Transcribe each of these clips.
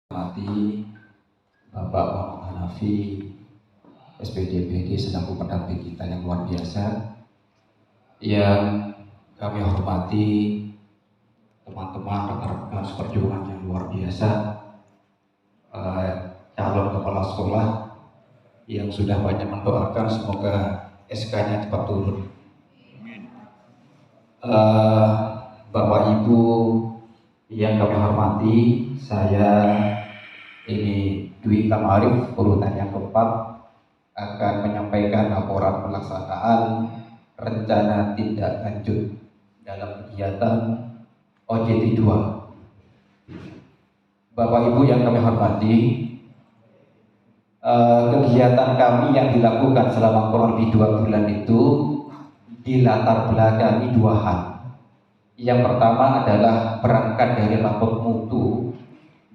Mati Bapak Muhammad Hanafi, SPDPD selaku pendamping kita yang luar biasa. Yang kami hormati teman-teman rekan-rekan seperjuangan yang luar biasa, calon kepala sekolah yang sudah banyak mendoakan semoga SK-nya cepat turun. Bapak Ibu yang kami hormati, saya ini Dwi Tamarif, urutan yang keempat, akan menyampaikan laporan pelaksanaan rencana tindak lanjut dalam kegiatan OJT 2. Bapak Ibu yang kami hormati, kegiatan kami yang dilakukan selama kurang lebih 2 bulan itu dilatar belakangi 2 hal. Yang pertama adalah berangkat dari rapor mutu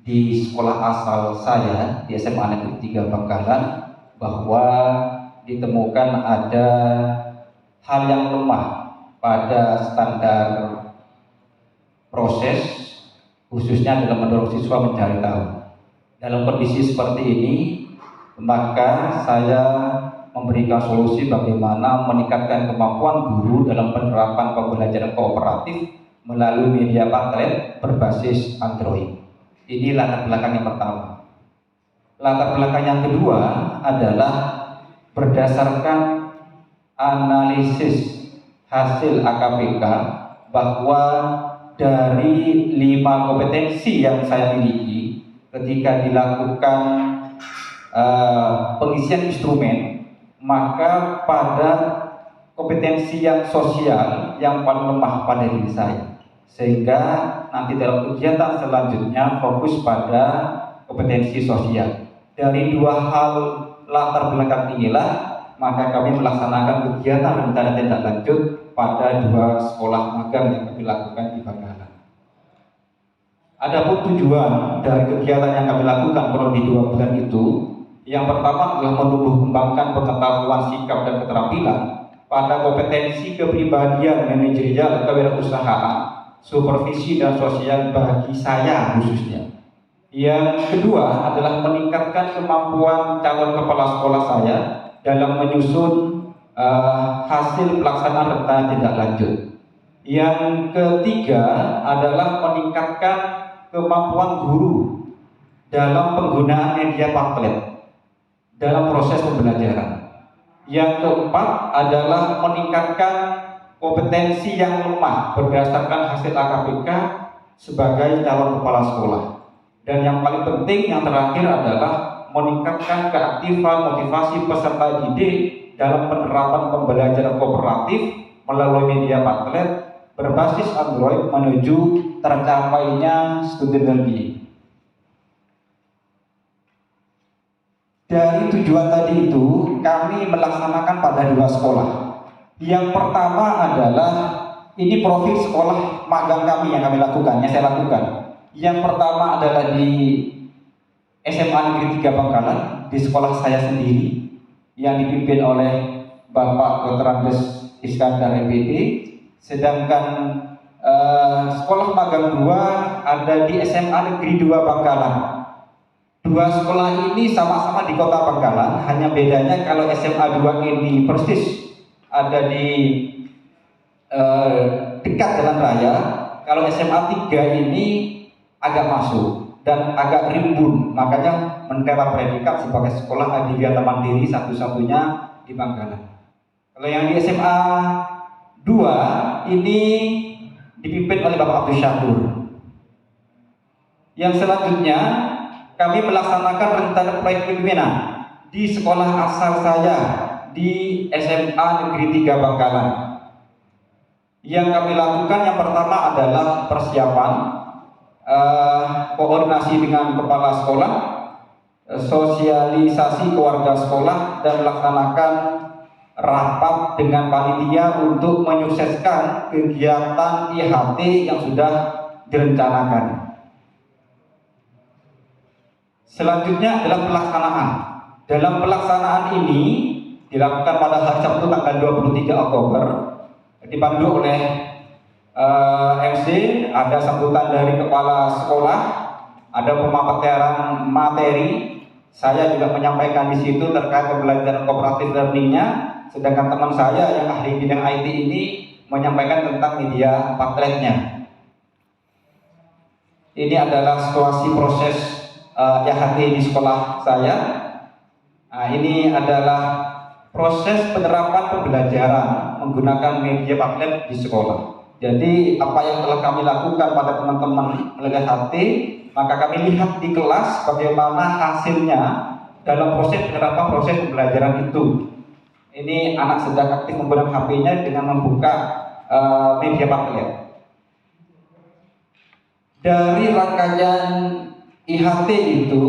di sekolah asal saya di SMA Negeri 3 Bangkalan, bahwa ditemukan ada hal yang lemah pada standar proses, khususnya dalam mendorong siswa mencari tahu. Dalam kondisi seperti ini, maka saya memberikan solusi bagaimana meningkatkan kemampuan guru dalam penerapan pembelajaran kooperatif melalui media Padlet berbasis Android. Ini latar belakang yang pertama. Latar belakang yang kedua adalah berdasarkan analisis hasil AKPK bahwa dari 5 kompetensi yang saya miliki ketika dilakukan pengisian instrumen, maka pada kompetensi yang sosial yang paling lemah pada diri saya, sehingga nanti dalam kegiatan selanjutnya fokus pada kompetensi sosial. Dari 2 hal latar belakang inilah maka kami melaksanakan kegiatan rencana tindak lanjut pada 2 sekolah magang yang kami lakukan di Bangkalan. Adapun tujuan dari kegiatan yang kami lakukan kurang lebih 2 bulan itu, yang pertama adalah menumbuh kembangkan pengetahuan sikap dan keterampilan pada kompetensi kepribadian manajerial kewirausahaan, supervisi dan sosial bagi saya khususnya. Yang kedua adalah meningkatkan kemampuan calon kepala sekolah saya dalam menyusun hasil pelaksanaan rencana tindak lanjut. Yang ketiga adalah meningkatkan kemampuan guru dalam penggunaan media Padlet dalam proses pembelajaran. Yang keempat adalah meningkatkan kompetensi yang lemah berdasarkan hasil AKPK sebagai calon kepala sekolah. Dan yang paling penting, yang terakhir adalah meningkatkan keaktifan motivasi peserta didik dalam penerapan pembelajaran kooperatif melalui media Padlet berbasis Android menuju tercapainya student well-being. Dari tujuan tadi itu, kami melaksanakan pada 2 sekolah. Yang pertama adalah, ini profil sekolah magang kami yang kami lakukan, yang saya lakukan. Yang pertama adalah di SMA Negeri 3 Bangkalan, di sekolah saya sendiri, yang dipimpin oleh Bapak Dr. Andes Iskandar MPD. Sedangkan sekolah magang 2 ada di SMA Negeri 2 Bangkalan. 2 sekolah ini sama-sama di Kota Bangkalan, hanya bedanya kalau SMA 2 ini persis ada di dekat jalan raya, kalau SMA 3 ini agak masuk dan agak rimbun, makanya mendapat predikat sebagai sekolah adiwiyata mandiri satu-satunya di Bangkalan. Kalau yang di SMA 2 ini dipimpin oleh Bapak Abdul Syakur. Yang selanjutnya kami melaksanakan rencana proyek pimpinan di sekolah asal saya di SMA Negeri 3 Bangkalan. Yang kami lakukan yang pertama adalah persiapan, koordinasi dengan kepala sekolah, sosialisasi keluarga sekolah, dan melaksanakan rapat dengan panitia untuk menyukseskan kegiatan IHT yang sudah direncanakan. Selanjutnya adalah pelaksanaan. Dalam pelaksanaan ini dilakukan pada hari Sabtu tanggal 23 Oktober, dipandu oleh MC, ada sambutan dari kepala sekolah, ada pemaparan materi. Saya juga menyampaikan di situ terkait pembelajaran cooperative learningnya, sedangkan teman saya yang ahli bidang IT ini menyampaikan tentang media Padletnya. Ini adalah situasi proses IHT di sekolah saya. Nah, ini adalah proses penerapan pembelajaran menggunakan media Padlet di sekolah. Jadi apa yang telah kami lakukan pada teman-teman IHT, maka kami lihat di kelas bagaimana hasilnya dalam proses penerapan proses pembelajaran itu. Ini anak sedang aktif menggunakan HP-nya dengan membuka media Padlet. Dari rangkaian IHT itu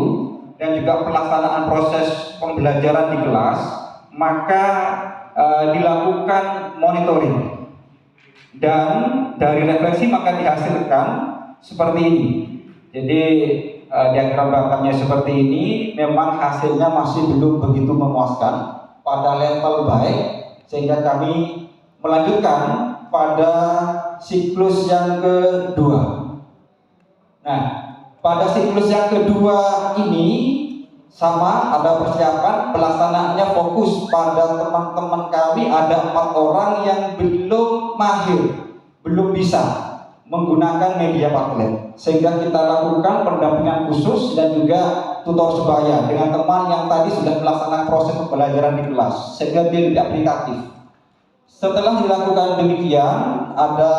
dan juga pelaksanaan proses pembelajaran di kelas, maka dilakukan monitoring. Dan dari refleksi maka dihasilkan seperti ini. Jadi diagram bakarnya seperti ini, memang hasilnya masih belum begitu memuaskan pada level baik, sehingga kami melanjutkan pada siklus yang kedua. Nah, pada siklus yang kedua ini sama, ada persiapan pelaksanaannya fokus pada teman-teman kami, ada 4 orang yang belum mahir, belum bisa menggunakan media Padlet, sehingga kita lakukan pendampingan khusus dan juga tutor sebaya dengan teman yang tadi sudah melaksanakan proses pembelajaran di kelas, sehingga dia lebih aplikatif. Setelah dilakukan demikian, ada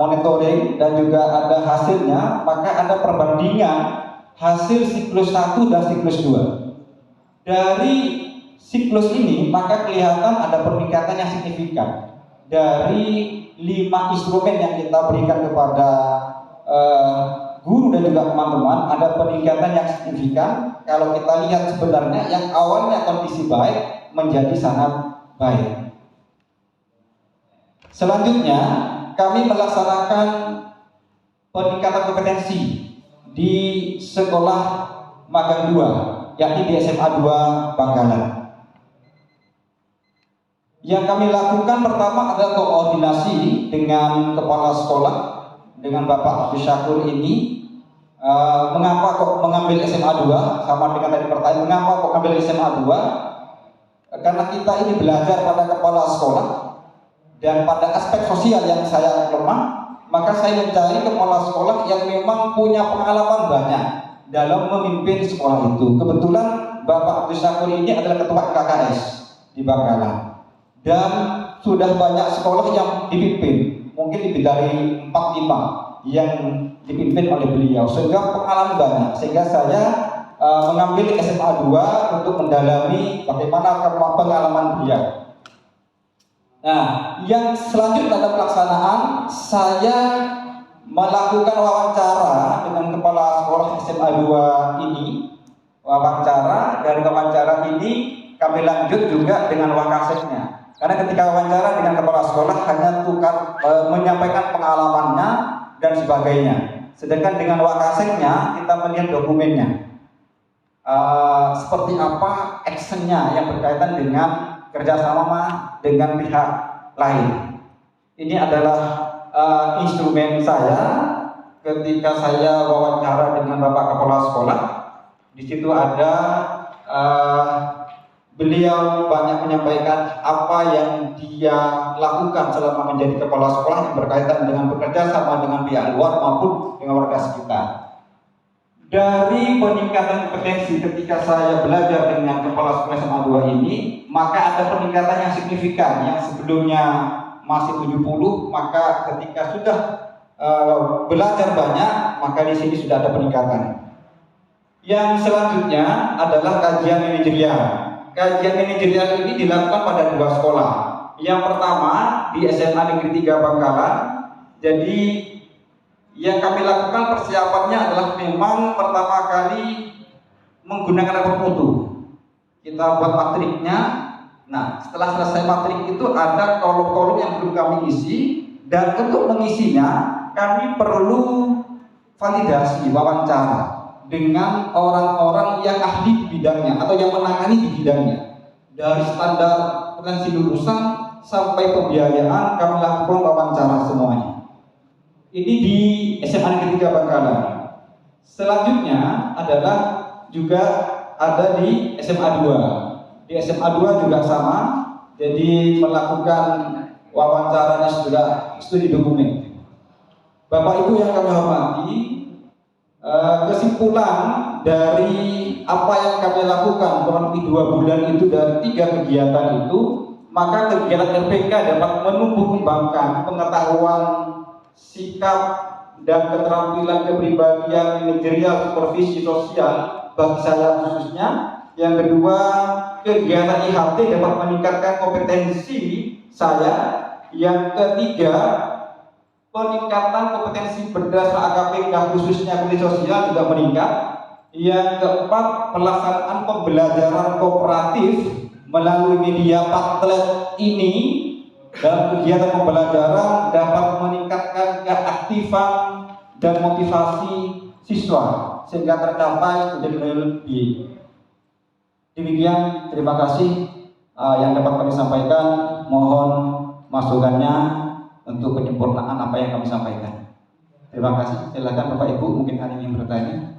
monitoring dan juga ada hasilnya, maka ada perbandingan hasil siklus 1 dan siklus 2. Dari siklus ini maka kelihatan ada peningkatan yang signifikan. Dari 5 instrumen yang kita berikan kepada guru dan juga teman-teman, ada peningkatan yang signifikan. Kalau kita lihat sebenarnya yang awalnya kondisi baik menjadi sangat baik. Selanjutnya kami melaksanakan peningkatan kompetensi di sekolah magang 2, yakni di SMA 2 Bangkalan. Yang kami lakukan pertama adalah koordinasi dengan kepala sekolah, dengan Bapak Abdul Syakur ini. Mengapa kok mengambil SMA 2? Sama dengan tadi pertanyaan, mengapa kok mengambil SMA 2? Karena kita ini belajar pada kepala sekolah dan pada aspek sosial yang saya lemah, maka saya mencari kepala sekolah yang memang punya pengalaman banyak dalam memimpin sekolah itu. Kebetulan Bapak Abdul Syakur ini adalah ketua KKS di Bangkalan, dan sudah banyak sekolah yang dipimpin, mungkin lebih dari 4-5 yang dipimpin oleh beliau, sehingga pengalaman banyak. Sehingga saya mengambil SMA 2 untuk mendalami bagaimana pengalaman beliau. Nah, yang selanjutnya dalam pelaksanaan, saya melakukan wawancara dengan kepala sekolah SMA 2 ini. Wawancara, dari wawancara ini kami lanjut juga dengan wakaseknya. Karena ketika wawancara dengan kepala sekolah hanya tukar menyampaikan pengalamannya dan sebagainya. Sedangkan dengan wakaseknya kita melihat dokumennya. Seperti apa actionnya yang berkaitan dengan kerjasama dengan pihak lain. Ini adalah instrumen saya ketika saya wawancara dengan Bapak Kepala Sekolah. Di situ ada beliau banyak menyampaikan apa yang dia lakukan selama menjadi kepala sekolah yang berkaitan dengan bekerja sama dengan pihak luar maupun dengan warga sekitar. Dari peningkatan kompetensi ketika saya belajar dengan kepala sekolah SMA 2 ini, maka ada peningkatan yang signifikan. Yang sebelumnya masih 70, maka ketika sudah belajar banyak, maka di sini sudah ada peningkatan. Yang selanjutnya adalah kajian manajerial. Kajian manajerial ini dilakukan pada 2 sekolah. Yang pertama di SMA Negeri 3 Bangkalan. Jadi yang kami lakukan persiapannya adalah memang pertama kali menggunakan rapor mutu. Kita buat matriknya. Nah, setelah selesai matrik itu ada kolom-kolom yang belum kami isi, dan untuk mengisinya kami perlu validasi wawancara dengan orang-orang yang ahli di bidangnya atau yang menangani di bidangnya. Dari standar potensi lulusan sampai pembiayaan kami lakukan wawancara semuanya. Ini di SMA Negeri 3 Bangkalan. Selanjutnya adalah juga ada di SMA 2. Di SMA 2 juga sama, jadi melakukan wawancaranya sudah studi dokumen. Bapak Ibu yang kami hormati, kesimpulan dari apa yang kami lakukan kurang lebih 2 bulan itu dari 3 kegiatan itu, maka kegiatan RPK dapat menumbuh kembangkan pengetahuan, sikap, dan keterampilan kepribadian manajerial supervisi sosial bagi saya khususnya. Yang kedua, kegiatan IHT dapat meningkatkan kompetensi saya. Yang ketiga, peningkatan kompetensi berdasar AKPK khususnya kompetensi sosial juga meningkat. Yang keempat, pelaksanaan pembelajaran kooperatif melalui media Padlet ini dalam kegiatan pembelajaran dapat meningkatkan keaktifan dan motivasi siswa sehingga tercapai studi lebih. Demikian, terima kasih yang dapat kami sampaikan. Mohon masukannya untuk penyempurnaan apa yang kami sampaikan. Terima kasih. Silakan Bapak Ibu, mungkin ada yang bertanya.